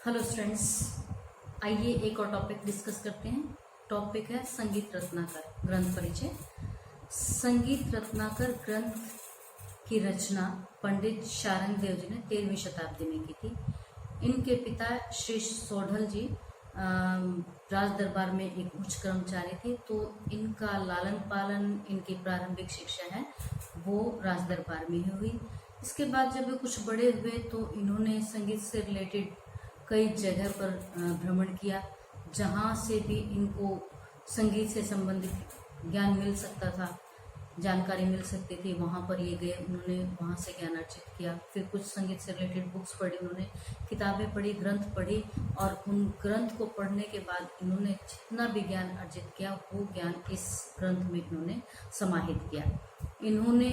Hello students, आइए एक और टॉपिक डिस्कस करते हैं। टॉपिक है संगीत रत्नाकर ग्रंथ परिचय। संगीत रत्नाकर ग्रंथ की रचना पंडित शारंग देव जी ने 13वीं शताब्दी में की थी। इनके पिता श्री सोढ़ल जी राज दरबार में एक उच्च कर्मचारी थे, तो इनका लालन पालन, इनकी प्रारंभिक शिक्षा है वो राज दरबार में ही हुई। इसके बाद जब वे कुछ बड़े हुए तो इन्होंने संगीत से रिलेटेड कई जगह पर भ्रमण किया, जहाँ से भी इनको संगीत से संबंधित ज्ञान मिल सकता था, जानकारी मिल सकती थी, वहाँ पर ये गए, उन्होंने वहाँ से ज्ञान अर्जित किया। फिर कुछ संगीत से रिलेटेड बुक्स पढ़ी, उन्होंने किताबें पढ़ी, ग्रंथ पढ़ी, और उन ग्रंथ को पढ़ने के बाद इन्होंने जितना भी ज्ञान अर्जित किया वो ज्ञान इस ग्रंथ में इन्होंने समाहित किया। इन्होंने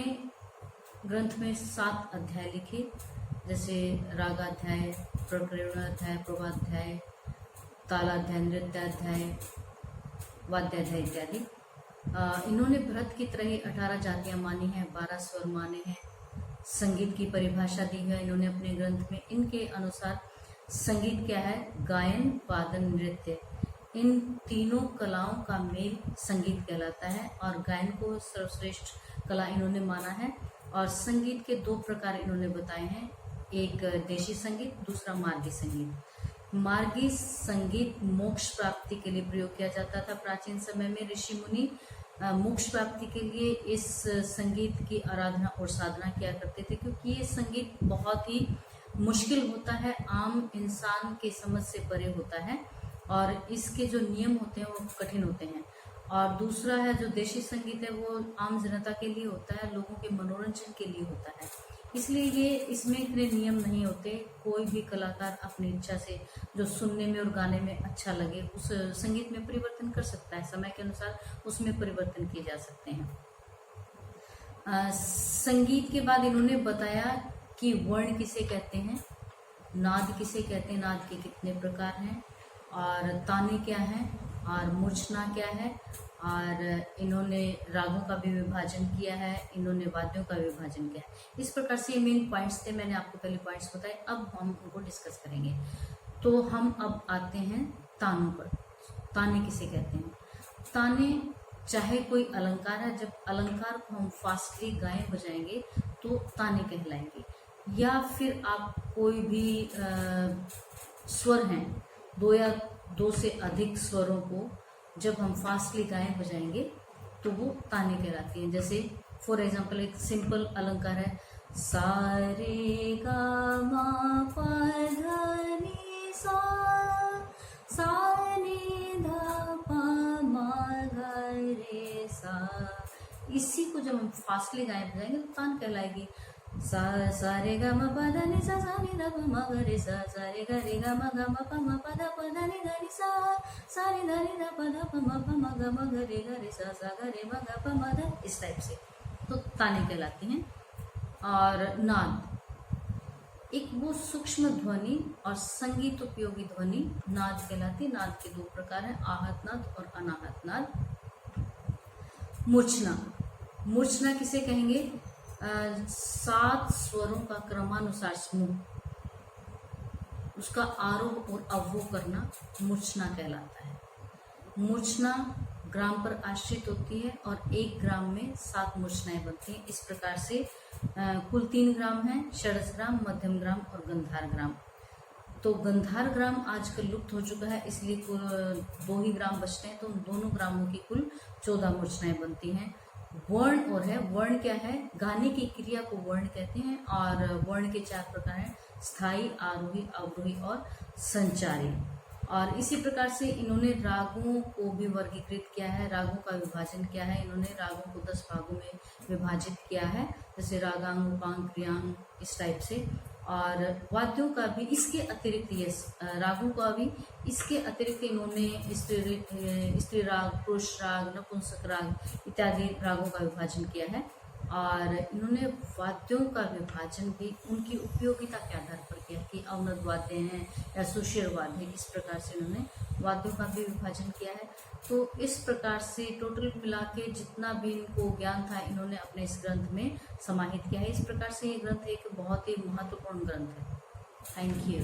ग्रंथ में 7 अध्याय लिखे, जैसे रागाध्याय, प्रकरणाध्याय, प्रभाध्याय, तालाध्याय, नृत्याध्याय, वाद्याध्याय इत्यादि। इन्होंने भरत की तरह ही 18 जातियां मानी हैं, 12 स्वर माने हैं, संगीत की परिभाषा दी है इन्होंने अपने ग्रंथ में। इनके अनुसार संगीत क्या है? गायन, वादन, नृत्य, इन तीनों कलाओं का मेल संगीत कहलाता है, और गायन को सर्वश्रेष्ठ कला इन्होंने माना है। और संगीत के 2 प्रकार इन्होंने बताए हैं, एक देशी संगीत, दूसरा मार्गी संगीत। मार्गी संगीत मोक्ष प्राप्ति के लिए प्रयोग किया जाता था। प्राचीन समय में ऋषि मुनि मोक्ष प्राप्ति के लिए इस संगीत की आराधना और साधना किया करते थे, क्योंकि ये संगीत बहुत ही मुश्किल होता है, आम इंसान के समझ से परे होता है, और इसके जो नियम होते हैं वो कठिन होते हैं। और दूसरा है जो देशी संगीत है वो आम जनता के लिए होता है, लोगों के मनोरंजन के लिए होता है, इसलिए ये इसमें इतने नियम नहीं होते। कोई भी कलाकार अपनी इच्छा से जो सुनने में और गाने में अच्छा लगे उस संगीत में परिवर्तन कर सकता है, समय के अनुसार उसमें परिवर्तन किए जा सकते हैं। संगीत के बाद इन्होंने बताया कि वर्ण किसे कहते हैं, नाद किसे कहते हैं, नाद के कितने प्रकार हैं, और ताने क्या हैं, और मूर्छना क्या है, और इन्होंने रागों का भी विभाजन किया है, इन्होंने वाद्यों का विभाजन किया है। इस प्रकार से मेन पॉइंट्स थे, मैंने आपको पहले पॉइंट्स बताए, अब हम उनको डिस्कस करेंगे। तो हम अब आते हैं तानों पर। ताने किसे कहते हैं? ताने चाहे कोई अलंकार है, जब अलंकार को हम फास्टली गाएं बजाएंगे तो ताने कहलाएंगे, या फिर आप कोई भी स्वर हैं, 2 या 2 से अधिक स्वरों को जब हम फास्टली गाएं बजाएंगे तो वो ताने कहलाती हैं। जैसे फॉर एग्जांपल एक सिंपल अलंकार है, सा रे गा मा पा धा नी सा, सा नी धा पा मा गा रे सा। इसी को जब हम फास्टली गाएं बजाएंगे तो तान कहलाएगी। सा सा रे गा मा पा धा नी सा, सा नी धा पा मा गा रे सा, सा रे गा मा पा मा पा धा नी गा नी सा, सा रे धा पा धा पा मा गा रे सा, सा गा रे मा गा पा मा धा, इस टाइप से तो ताने कहलाती हैं। और नाद एक वो सूक्ष्म ध्वनि और संगीत उपयोगी ध्वनि नाद कहलाती है। नाद के 2 प्रकार हैं, आहत नाद और अनाहत नाद। मूर्छना, मूर्छना किसे कहेंगे? 7 स्वरों का क्रमानुसार समूह, उसका आरोह और अवरोह करना मूर्छना कहलाता है। मूर्छना ग्राम पर आश्रित होती है, और 1 ग्राम में 7 मूर्छनाएं बनती हैं। इस प्रकार से कुल 3 ग्राम हैं, षडज ग्राम, मध्यम ग्राम और गंधार ग्राम। तो गंधार ग्राम आजकल लुप्त हो चुका है, इसलिए कुल 2 ही ग्राम बचते हैं, तो उन दोनों ग्रामों की कुल 14 मूर्छनाएं बनती हैं। वर्ण और है, वर्ण क्या है? गाने की क्रिया को वर्ण कहते हैं, और वर्ण के 4 प्रकार हैं, स्थायी, आरोही, अवरोही और संचारी। और इसी प्रकार से इन्होंने रागों को भी वर्गीकृत किया है, रागों का विभाजन किया है। इन्होंने रागों को 10 भागों में विभाजित किया है, जैसे रागांग, उपांग, क्रियांग, इस टाइप से। और वाद्यों का भी इसके अतिरिक्त, ये रागों का भी इसके अतिरिक्त इन्होंने स्त्री राग, पुरुष राग, नपुंसक राग इत्यादि रागों का विभाजन किया है। और इन्होंने वाद्यों का विभाजन भी उनकी उपयोगिता के आधार पर किया कि अवनद वाद्य हैं या सुशीर वाद्य, इस प्रकार से इन्होंने वाद्यों का भी विभाजन किया है। तो इस प्रकार से टोटल मिला के जितना भी इनको ज्ञान था इन्होंने अपने इस ग्रंथ में समाहित किया है। इस प्रकार से ये ग्रंथ एक बहुत ही महत्वपूर्ण ग्रंथ है। Thank you.